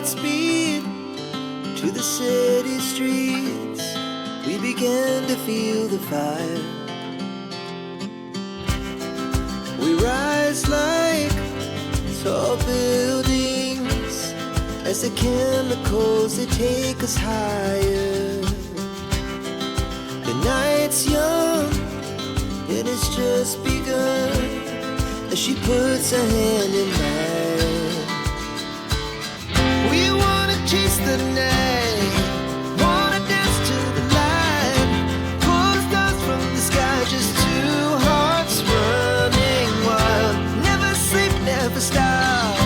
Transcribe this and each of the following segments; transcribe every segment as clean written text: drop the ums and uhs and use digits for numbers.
Godspeed to the city streets. We began to feel the fire. We rise like tall buildings as the chemicals, they take us higher. The night's young and it's just begun as she puts her hand in mine. We wanna chase the night, wanna dance to the light, pull the stars from the sky, just two hearts running wild. Never sleep, never stop,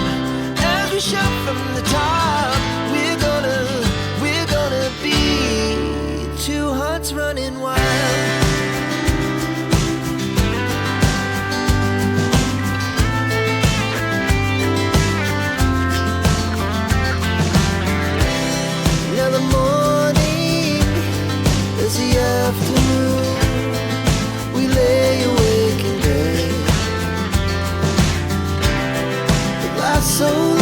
as we shout from the top. We're gonna be two hearts running wild. Afternoon, we lay awake in bed. The life's so